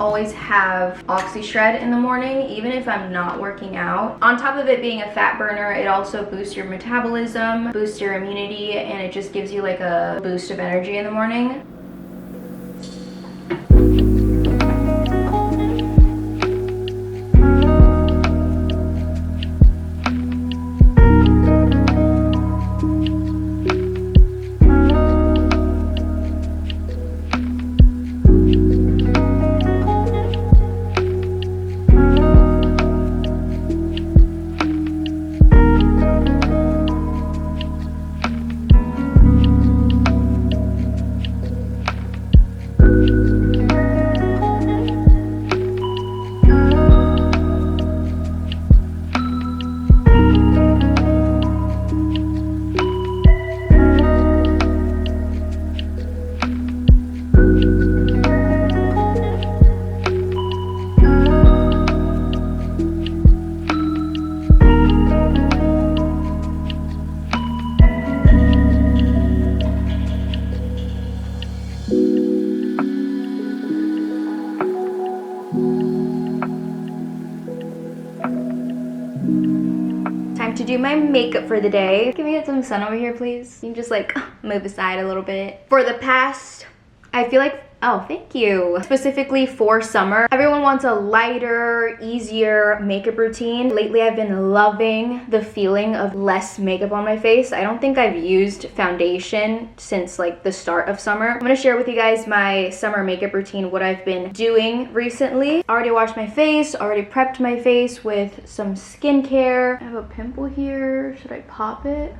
always have Oxy Shred in the morning, even if I'm not working out. On top of it being a fat burner, it also boosts your metabolism, boosts your immunity, and it just gives you like a boost of energy in the morning. Time to do my makeup for the day. Can we get some sun over here, please? You can just like move aside a little bit. For the past, I feel like, oh, thank you. Specifically for summer, everyone wants a lighter, easier makeup routine. Lately, I've been loving the feeling of less makeup on my face. I don't think I've used foundation since like the start of summer. I'm gonna share with you guys my summer makeup routine, what I've been doing recently. Already washed my face, already prepped my face with some skincare. I have a pimple here. Should I pop it?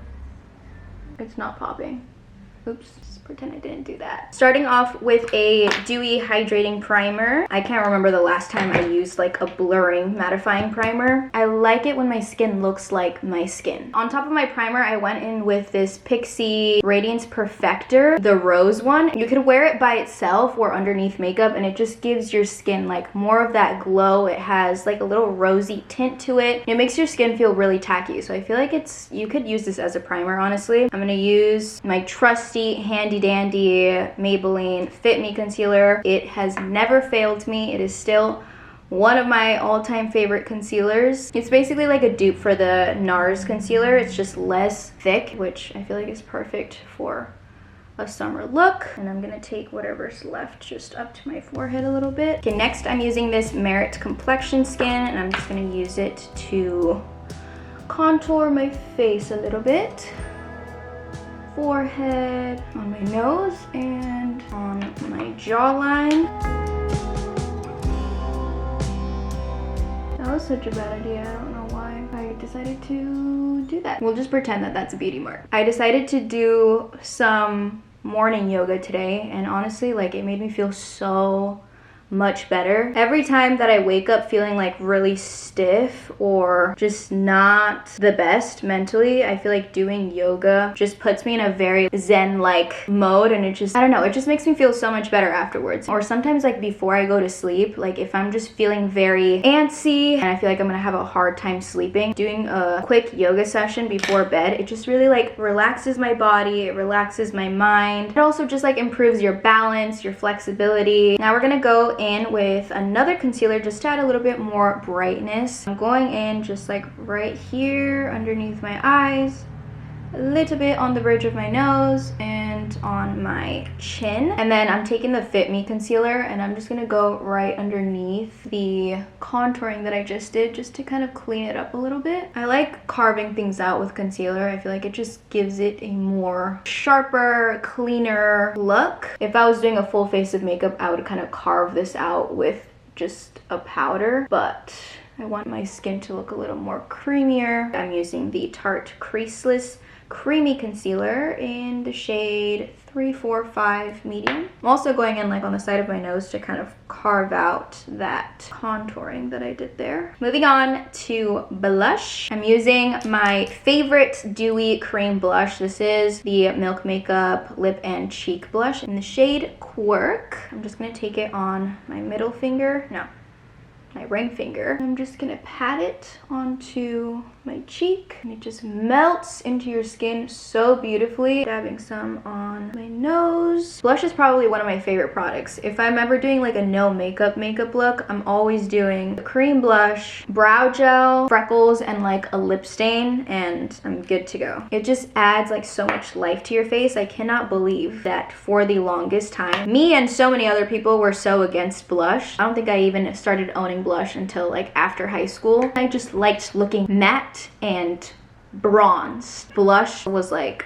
It's not popping. Oops, just pretend I didn't do that. Starting off with a dewy hydrating primer. I can't remember the last time I used like a blurring mattifying primer. I like it when my skin looks like my skin. On top of my primer, I went in with this Pixi Radiance Perfector, the rose one. You could wear it by itself or underneath makeup, and it just gives your skin like more of that glow. It has like a little rosy tint to it. It makes your skin feel really tacky, so I feel like you could use this as a primer, honestly. I'm gonna use my trusty handy dandy Maybelline Fit Me concealer. It has never failed me. It is still one of my all-time favorite concealers. It's basically like a dupe for the NARS concealer. It's just less thick, which I feel like is perfect for a summer look. And I'm gonna take whatever's left just up to my forehead a little bit. Okay, next I'm using this Merit Complexion Skin, and I'm just gonna use it to contour my face a little bit. Forehead, on my nose, and on my jawline. That was such a bad idea. I don't know why I decided to do that. We'll just pretend that that's a beauty mark. I decided to do some morning yoga today, and honestly, like, it made me feel so much better. Every time that I wake up feeling like really stiff or just not the best mentally, I feel like doing yoga just puts me in a very zen-like mode, and it just, I don't know, it just makes me feel so much better afterwards. Or sometimes like before I go to sleep, like if I'm just feeling very antsy and I feel like I'm gonna have a hard time sleeping, doing a quick yoga session before bed, it just really like relaxes my body, it relaxes my mind. It also just like improves your balance, your flexibility. Now we're gonna go in with another concealer just to add a little bit more brightness. I'm going in just like right here underneath my eyes, a little bit on the bridge of my nose and on my chin. And then I'm taking the Fit Me concealer and I'm just gonna go right underneath the contouring that I just did, just to kind of clean it up a little bit. I like carving things out with concealer. I feel like it just gives it a more sharper, cleaner look. If I was doing a full face of makeup, I would kind of carve this out with just a powder, but I want my skin to look a little more creamier. I'm using the Tarte Creaseless Creamy Concealer in the shade 345 Medium. I'm also going in like on the side of my nose to kind of carve out that contouring that I did there. Moving on to blush. I'm using my favorite dewy cream blush. This is the Milk Makeup Lip and Cheek Blush in the shade Quirk. I'm just gonna take it on my middle finger. No, my ring finger. I'm just gonna pat it onto my cheek, and it just melts into your skin so beautifully. Dabbing some on my nose. Blush is probably one of my favorite products. If I'm ever doing like a no makeup look, I'm always doing cream blush, brow gel, freckles, and like a lip stain, and I'm good to go. It just adds like so much life to your face. I cannot believe that for the longest time, me and so many other people were so against blush. I don't think I even started owning blush until like after high school. I just liked looking matte and bronzed. Blush was like,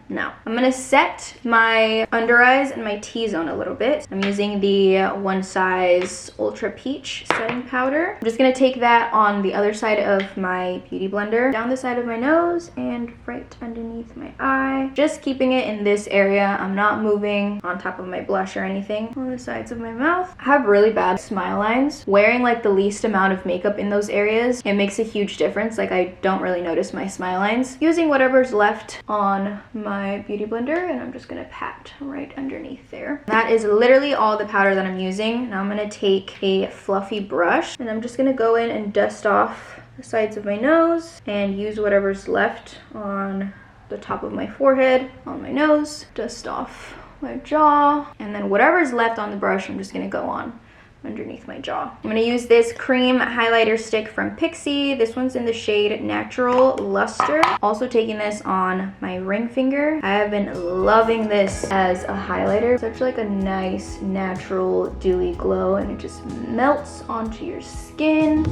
no. I'm gonna set my under eyes and my T-zone a little bit. I'm using the One Size Ultra Peach setting powder. I'm just gonna take that on the other side of my beauty blender, down the side of my nose and right underneath my eye. Just keeping it in this area. I'm not moving on top of my blush or anything. On the sides of my mouth. I have really bad smile lines. Wearing like the least amount of makeup in those areas, it makes a huge difference. Like I don't really notice my smile lines. Using whatever's left on my beauty blender, and I'm just gonna pat right underneath there. That is literally all the powder that I'm using. Now I'm gonna take a fluffy brush and I'm just gonna go in and dust off the sides of my nose and use whatever's left on the top of my forehead, on my nose, dust off my jaw, and then whatever's left on the brush I'm just gonna go on underneath my jaw. I'm gonna use this cream highlighter stick from Pixi. This one's in the shade Natural Luster. Also taking this on my ring finger. I have been loving this as a highlighter. Such like a nice natural dewy glow, and it just melts onto your skin.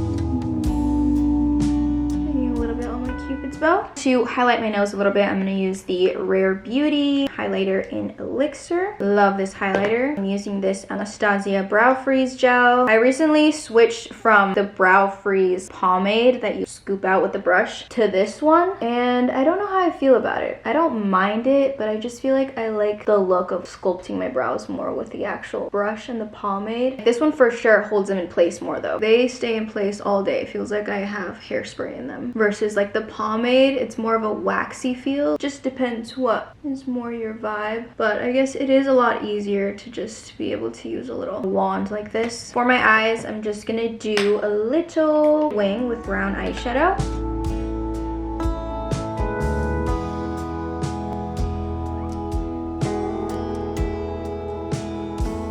A little bit on my Cupid's bow. To highlight my nose a little bit, I'm going to use the Rare Beauty highlighter in Elixir. Love this highlighter. I'm using this Anastasia Brow Freeze Gel. I recently switched from the Brow Freeze pomade that you scoop out with the brush to this one, and I don't know how I feel about it. I don't mind it, but I just feel like I like the look of sculpting my brows more with the actual brush and the pomade. This one for sure holds them in place more though. They stay in place all day. It feels like I have hairspray in them. Versus like the pomade, it's more of a waxy feel. Just depends what is more your vibe. But I guess it is a lot easier to just be able to use a little wand like this. For my eyes, I'm just gonna do a little wing with brown eyeshadow.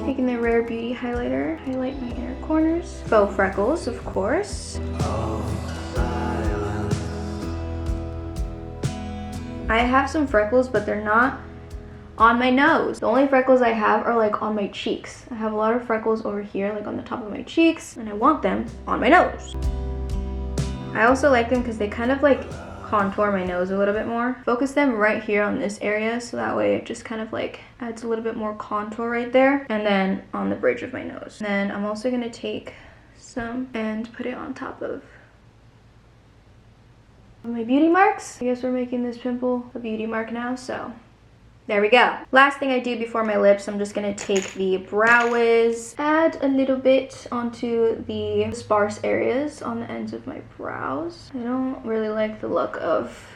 Taking the Rare Beauty highlighter, highlight my inner corners. Faux freckles, of course. I have some freckles, but they're not on my nose. The only freckles I have are like on my cheeks. I have a lot of freckles over here, like on the top of my cheeks, and I want them on my nose. I also like them because they kind of like contour my nose a little bit more. Focus them right here on this area, so that way it just kind of like adds a little bit more contour right there, and then on the bridge of my nose. And then I'm also gonna take some and put it on top of my beauty marks. I guess we're making this pimple a beauty mark now, so there we go. Last thing I do before my lips, I'm just gonna take the Brow Wiz, add a little bit onto the sparse areas on the ends of my brows. I don't really like the look of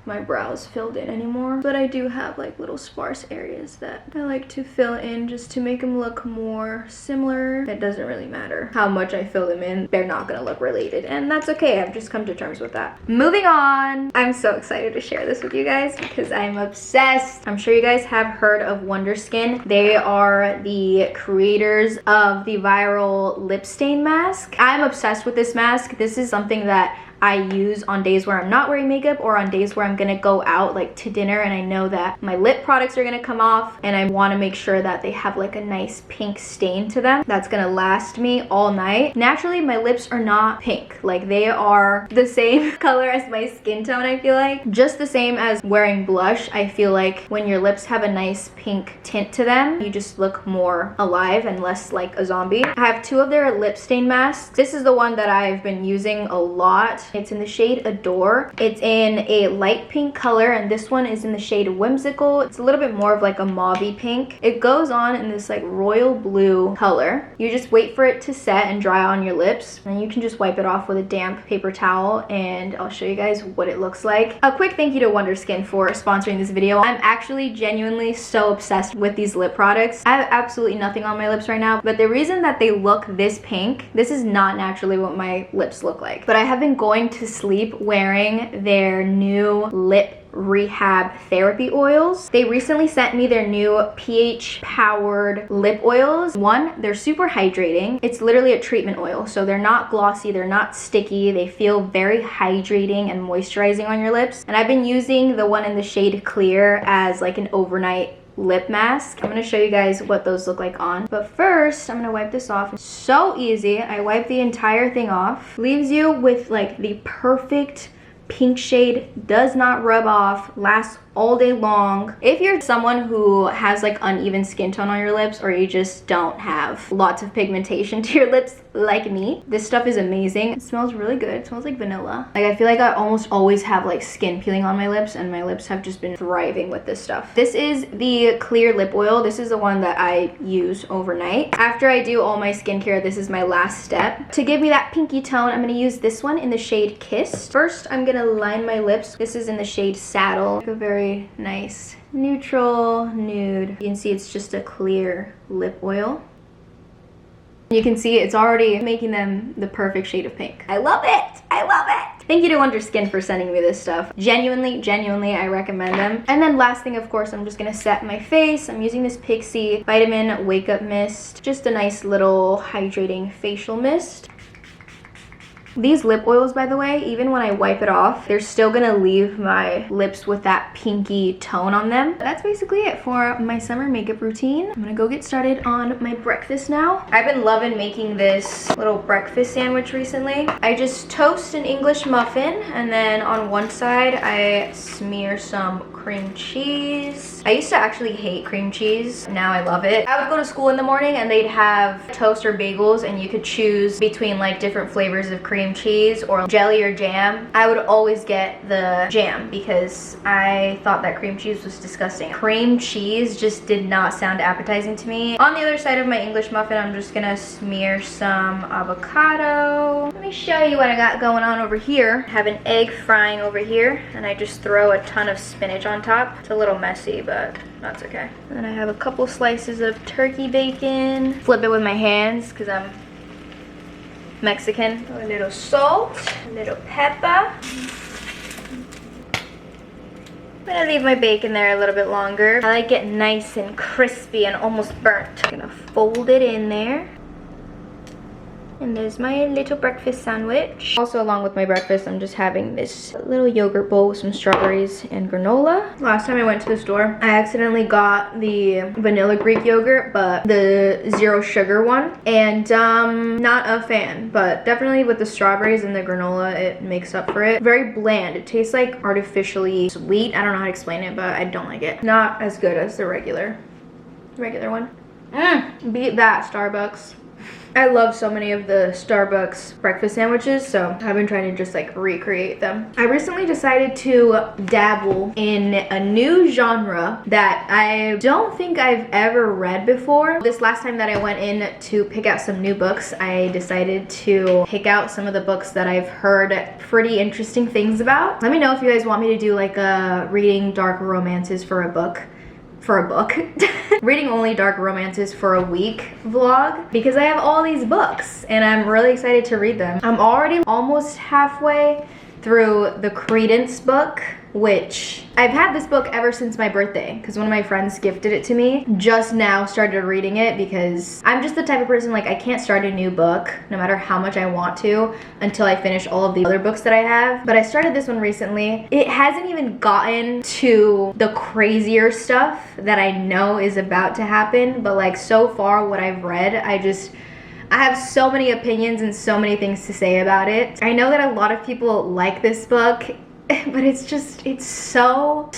my brows filled in anymore, but I do have like little sparse areas that I like to fill in just to make them look more similar. It doesn't really matter how much I fill them in, they're not gonna look related, and that's okay. I've just come to terms with that. Moving on, I'm so excited to share this with you guys because I'm obsessed. I'm sure you guys have heard of Wonderskin. They are the creators of the viral lip stain mask. I'm obsessed with this mask. This is something that I use on days where I'm not wearing makeup, or on days where I'm gonna go out like to dinner and I know that my lip products are gonna come off and I wanna make sure that they have like a nice pink stain to them that's gonna last me all night. Naturally, my lips are not pink. Like they are the same color as my skin tone, I feel like. Just the same as wearing blush. I feel like when your lips have a nice pink tint to them, you just look more alive and less like a zombie. I have two of their lip stain masks. This is the one that I've been using a lot. It's in the shade Adore. It's in a light pink color, and this one is in the shade Whimsical. It's a little bit more of like a mauvey pink. It goes on in this like royal blue color. You just wait for it to set and dry on your lips, and you can just wipe it off with a damp paper towel, and I'll show you guys what it looks like. A quick thank you to Wonderskin for sponsoring this video. I'm actually genuinely so obsessed with these lip products. I have absolutely nothing on my lips right now, but the reason that they look this pink, this is not naturally what my lips look like. But I have been going going to sleep wearing their new lip Rehab therapy oils. They recently sent me their new pH powered lip oils. One, they're super hydrating. It's literally a treatment oil, so they're not glossy, they're not sticky, they feel very hydrating and moisturizing on your lips. And I've been using the one in the shade Clear as like an overnight lip mask. I'm gonna show you guys what those look like on. But first, I'm gonna wipe this off. It's so easy. I wipe the entire thing off. Leaves you with like the perfect pink shade, does not rub off, lasts all day long. If you're someone who has like uneven skin tone on your lips, or you just don't have lots of pigmentation to your lips like me, this stuff is amazing. It smells really good. It smells like vanilla. Like I feel like I almost always have like skin peeling on my lips, and my lips have just been thriving with this stuff. This is the Clear lip oil. This is the one that I use overnight. After I do all my skincare, this is my last step. To give me that pinky tone, I'm gonna use this one in the shade Kiss. First, I'm gonna line my lips. This is in the shade Saddle. Like a very nice neutral nude. You can see it's just a clear lip oil. You can see it's already making them the perfect shade of pink. I love it! I love it! Thank you to Wonderskin for sending me this stuff. Genuinely, I recommend them. And then last thing, of course, I'm just gonna set my face. I'm using this Pixie Vitamin Wake Up Mist. Just a nice little hydrating facial mist. These lip oils, by the way, even when I wipe it off, they're still gonna leave my lips with that pinky tone on them. That's basically it for my summer makeup routine. I'm gonna go get started on my breakfast now. I've been loving making this little breakfast sandwich recently. I just toast an English muffin, and then on one side, I smear some cream cheese. I used to actually hate cream cheese. Now I love it. I would go to school in the morning and they'd have toast or bagels, and you could choose between like different flavors of cream cheese or jelly or jam. I would always get the jam because I thought that cream cheese was disgusting. Cream cheese just did not sound appetizing to me. On the other side of my English muffin, I'm just gonna smear some avocado. Let me show you what I got going on over here. I have an egg frying over here, and I just throw a ton of spinach on top. It's a little messy, but that's okay. And then I have a couple slices of turkey bacon. Flip it with my hands because I'm Mexican. A little salt, a little pepper. I'm gonna leave my bacon there a little bit longer. I like it nice and crispy and almost burnt. I'm gonna fold it in there. And there's my little breakfast sandwich. Also, along with my breakfast, I'm just having this little yogurt bowl with some strawberries and granola. Last time I went to the store, I accidentally got the vanilla Greek yogurt, but the zero sugar one. And not a fan, but definitely with the strawberries and the granola, it makes up for it. Very bland. It tastes like artificially sweet. I don't know how to explain it, but I don't like it. Not as good as the regular one. Beat that, Starbucks. I love so many of the Starbucks breakfast sandwiches, so I've been trying to just like recreate them. I recently decided to dabble in a new genre that I don't think I've ever read before. This last time that I went in to pick out some new books, I decided to pick out some of the books that I've heard pretty interesting things about. Let me know if you guys want me to do like a reading dark romances for a book. Reading only dark romances for a week vlog, because I have all these books and I'm really excited to read them. I'm already almost halfway through the Credence book, which I've had this book ever since my birthday because one of my friends gifted it to me. Just now started reading it because I'm just the type of person, like, I can't start a new book no matter how much I want to until I finish all of the other books that I have. But I started this one recently. It hasn't even gotten to the crazier stuff that I know is about to happen, but like so far what I've read, I have so many opinions and so many things to say about it. I know that a lot of people like this book, but it's so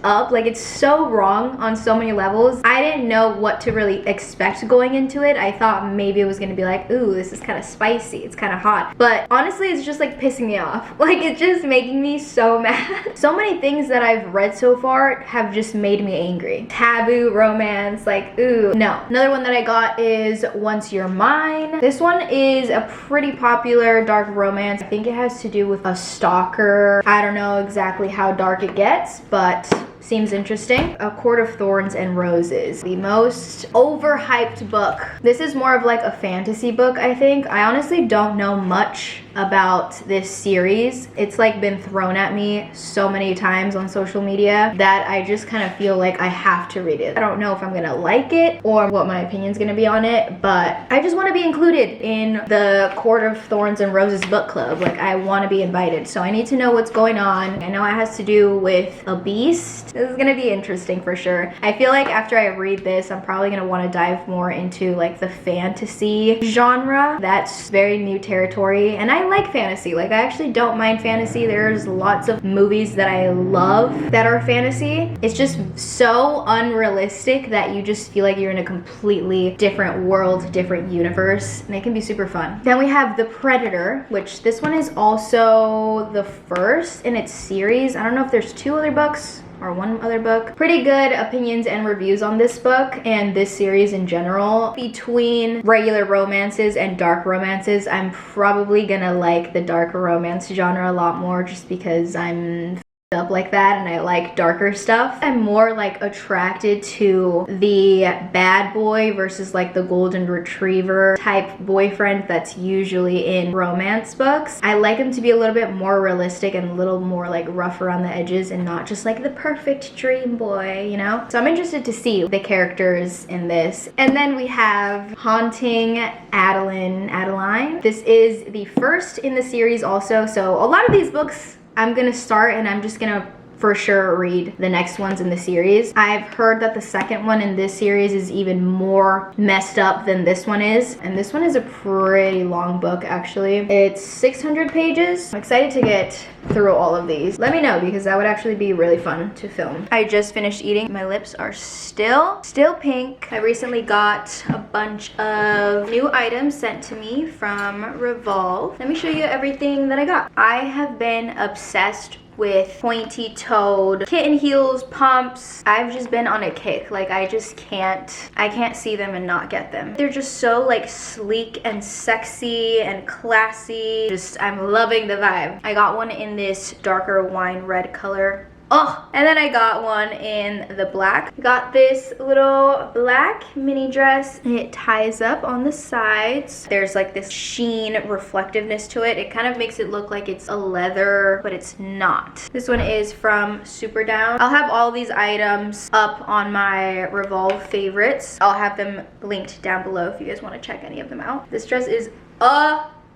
up. Like, it's so wrong on so many levels. I didn't know what to really expect going into it. I thought maybe it was gonna be like, ooh, this is kind of spicy, it's kind of hot. But honestly, it's just like pissing me off. Like, it's just making me so mad. So many things that I've read so far have just made me angry. Taboo romance, like, ooh, no. Another one that I got is Once You're Mine. This one is a pretty popular dark romance. I think it has to do with a stalker. I don't know exactly how dark it gets, but seems interesting. A Court of Thorns and Roses, the most overhyped book. This is more of like a fantasy book, I think. I honestly don't know much about this series. It's like been thrown at me so many times on social media that I just kind of feel like I have to read it. I don't know if I'm gonna like it or what my opinion's gonna be on it, but I just want to be included in the Court of Thorns and Roses book club. Like, I want to be invited, so I need to know what's going on. I know it has to do with a beast. This is gonna be interesting for sure. I feel like after I read this, I'm probably gonna want to dive more into like the fantasy genre. That's very new territory, and I like fantasy. Like, I actually don't mind fantasy. There's lots of movies that I love that are fantasy. It's just so unrealistic that you just feel like you're in a completely different world, different universe, and it can be super fun. Then we have The Predator, which this one is also the first in its series. I don't know if there's 2 other books or 1 other book. Pretty good opinions and reviews on this book and this series in general. Between regular romances and dark romances, I'm probably gonna like the darker romance genre a lot more just because I'm up like that and I like darker stuff. I'm more like attracted to the bad boy versus like the golden retriever type boyfriend that's usually in romance books. I like him to be a little bit more realistic and a little more like rough around the edges and not just like the perfect dream boy, you know? So I'm interested to see the characters in this. And then we have Haunting Adeline. This is the first in the series also, so a lot of these books I'm gonna start and I'm just gonna for sure read the next ones in the series. I've heard that the second one in this series is even more messed up than this one is, and this one is a pretty long book actually. It's 600 pages. I'm excited to get through all of these. Let me know because that would actually be really fun to film. I just finished eating. My lips are still pink. I recently got a bunch of new items sent to me from Revolve. Let me show you everything that I got. I have been obsessed with pointy-toed kitten heels, pumps. I've just been on a kick. Like, I can't see them and not get them. They're just so like sleek and sexy and classy. I'm loving the vibe. I got one in this darker wine red color. Oh, and then I got one in the black. Got this little black mini dress. It ties up on the sides. There's like this sheen reflectiveness to it. It kind of makes it look like it's a leather, but it's not. This one is from Super Down. I'll have all these items up on my Revolve favorites. I'll have them linked down below if you guys want to check any of them out. This dress is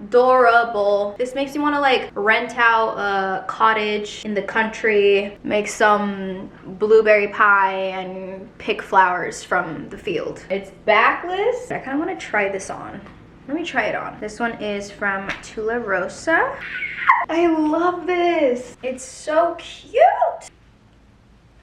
adorable. This makes me want to like rent out a cottage in the country, make some blueberry pie and pick flowers from the field. It's backless. I kind of want to try this on. Let me try it on. This one is from Tula Rosa. I love this. It's so cute.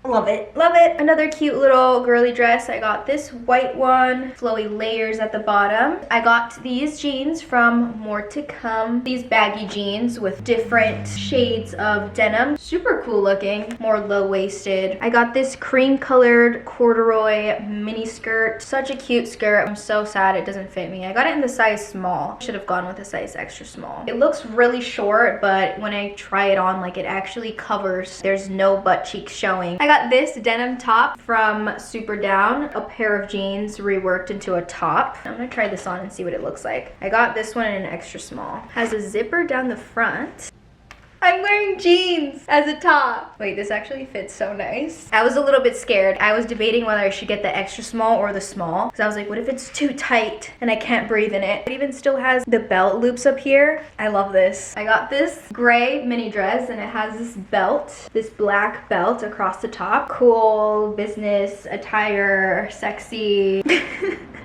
Love it, love it. Another cute little girly dress. I got this white one, flowy layers at the bottom. I got these jeans from More to Come. These baggy jeans with different shades of denim. Super cool looking, more low-waisted. I got this cream colored corduroy mini skirt. Such a cute skirt. I'm so sad it doesn't fit me. I got it in the size small. Should have gone with a size extra small. It looks really short, but when I try it on, like, it actually covers. There's no butt cheeks showing. I got this denim top from Super Down, a pair of jeans reworked into a top. I'm gonna try this on and see what it looks like. I got this one in an extra small. Has a zipper down the front. I'm wearing jeans as a top. Wait, this actually fits so nice. I was a little bit scared. I was debating whether I should get the extra small or the small, because I was like, what if it's too tight and I can't breathe in it? It even still has the belt loops up here. I love this. I got this gray mini dress and it has this belt, this black belt across the top. Cool business attire, sexy.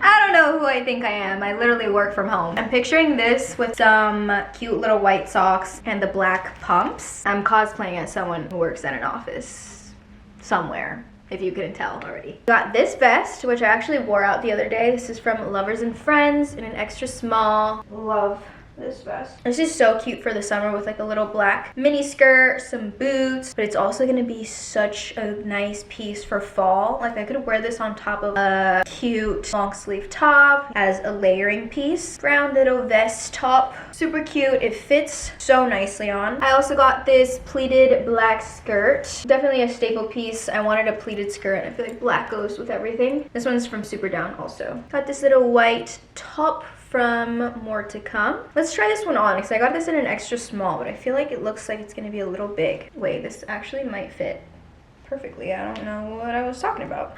I don't know who I think I am. I literally work from home. I'm picturing this with some cute little white socks and the black pumps. I'm cosplaying as someone who works at an office somewhere, if you couldn't tell already. Got this vest, which I actually wore out the other day. This is from Lovers and Friends in an extra small. Love this vest. This is so cute for the summer with like a little black mini skirt, some boots, but it's also gonna be such a nice piece for fall. Like, I could wear this on top of a cute long sleeve top as a layering piece. Brown little vest top. Super cute. It fits so nicely on. I also got this pleated black skirt. Definitely a staple piece. I wanted a pleated skirt and I feel like black goes with everything. This one's from Super Down also. Got this little white top from More to Come. Let's try this one on because I got this in an extra small, but I feel like it looks like it's gonna be a little big. Wait, this actually might fit perfectly. I don't know what I was talking about.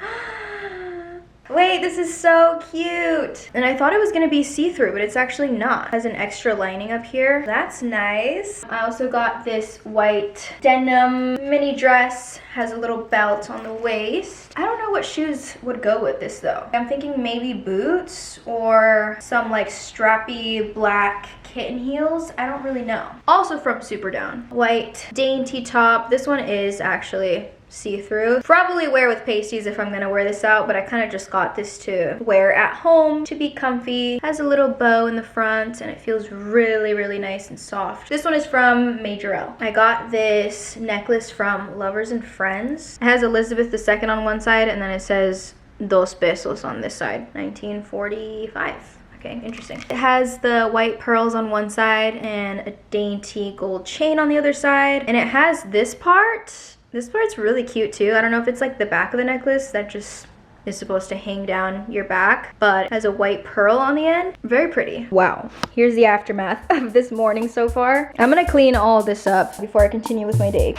Wait, this is so cute. And I thought it was gonna be see-through, but it's actually not. It has an extra lining up here. That's nice. I also got this white denim mini dress. Has a little belt on the waist. I don't know what shoes would go with this though. I'm thinking maybe boots or some like strappy black kitten heels. I don't really know. Also from Super Down. White dainty top. This one is actually see-through. Probably wear with pasties if I'm gonna wear this out, but I kind of just got this to wear at home to be comfy. Has a little bow in the front and it feels really, really nice and soft. This one is from Major L. I got this necklace from Lovers and Friends. It has Elizabeth II on one side and then it says Dos Pesos on this side. 1945. Okay, interesting. It has the white pearls on one side and a dainty gold chain on the other side. And it has this part. This part's really cute too. I don't know if it's like the back of the necklace that just is supposed to hang down your back, but has a white pearl on the end. Very pretty. Wow. Here's the aftermath of this morning so far. I'm gonna clean all this up before I continue with my day.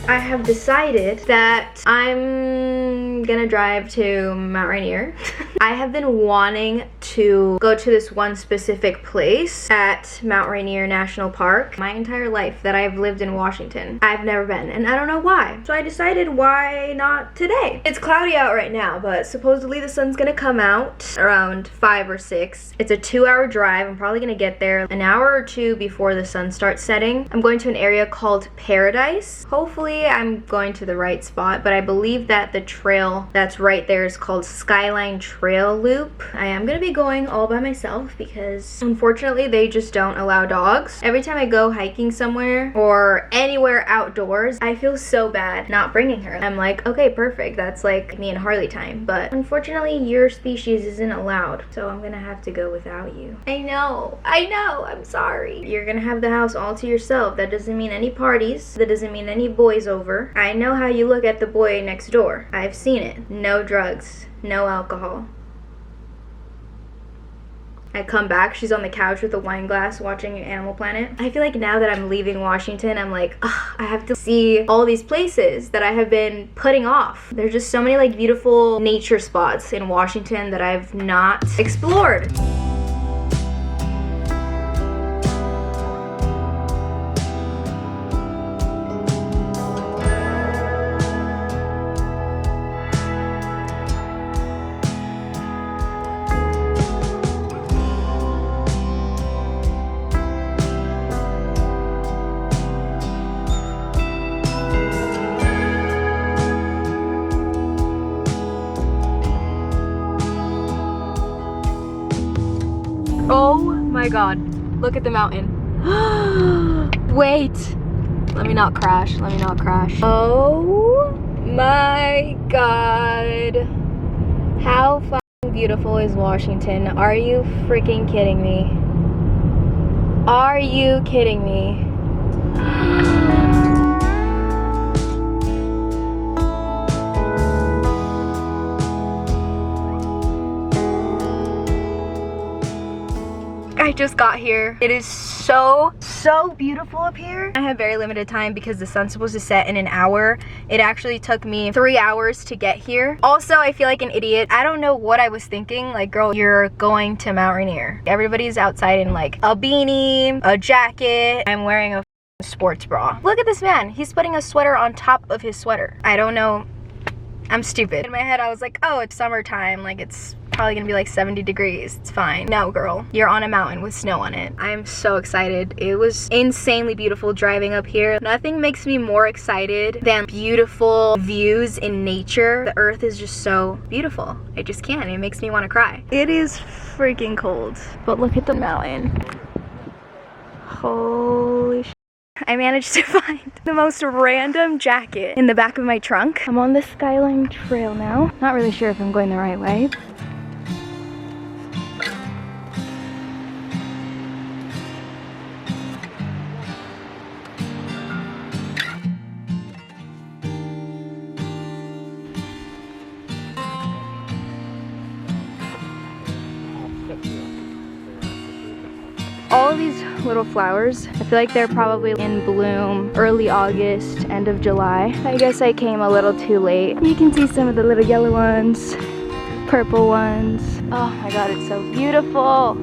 I have decided that I'm gonna drive to Mount Rainier. I have been wanting to go to this one specific place at Mount Rainier National Park my entire life that I've lived in Washington. I've never been, and I don't know why. So I decided, why not today? It's cloudy out right now, but supposedly the sun's gonna come out around 5 or 6. It's a 2-hour drive. I'm probably gonna get there an hour or 2 before the sun starts setting. I'm going to an area called Paradise. Hopefully I'm going to the right spot, but I believe that the trail that's right there is called Skyline Trail Loop. I am gonna be going all by myself because unfortunately they just don't allow dogs. Every time I go hiking somewhere or anywhere outdoors, I feel so bad not bringing her. I'm like, okay, perfect, that's like me and Harley time, but unfortunately your species isn't allowed, so I'm gonna have to go without you. I know, I'm sorry. You're gonna have the house all to yourself. That doesn't mean any parties, that doesn't mean any boys over. I know how you look at the boy next door. I've seen it. No drugs, no alcohol. I come back, she's on the couch with a wine glass watching Animal Planet. I feel like now that I'm leaving Washington, I'm like, ugh, I have to see all these places that I have been putting off. There's just so many like beautiful nature spots in Washington that I've not explored. Oh my god, look at the mountain. Wait, let me not crash, let me not crash. Oh my god. How fucking beautiful is Washington? Are you freaking kidding me? Are you kidding me? I just got here. It is so beautiful up here. I have very limited time because the sun's supposed to set in an hour. It actually took me 3 hours to get here. Also, I feel like an idiot. I don't know what I was thinking. Like, girl, you're going to Mount Rainier. Everybody's outside in like a beanie, a jacket. I'm wearing a sports bra. Look at this man. He's putting a sweater on top of his sweater. I don't know. I'm stupid. In my head, I was like, oh, it's summertime. Like, it's probably gonna be like 70 degrees. It's fine. No, girl, you're on a mountain with snow on it. I'm so excited. It was insanely beautiful driving up here. Nothing makes me more excited than beautiful views in nature. The earth is just so beautiful. I just can't. It makes me want to cry. It is freaking cold, but look at the mountain. Holy sh! I managed to find the most random jacket in the back of my trunk. I'm on the Skyline Trail now. Not really sure if I'm going the right way. All of these little flowers, I feel like they're probably in bloom early August, end of July. I guess I came a little too late. You can see some of the little yellow ones, purple ones. Oh my god, it's so beautiful.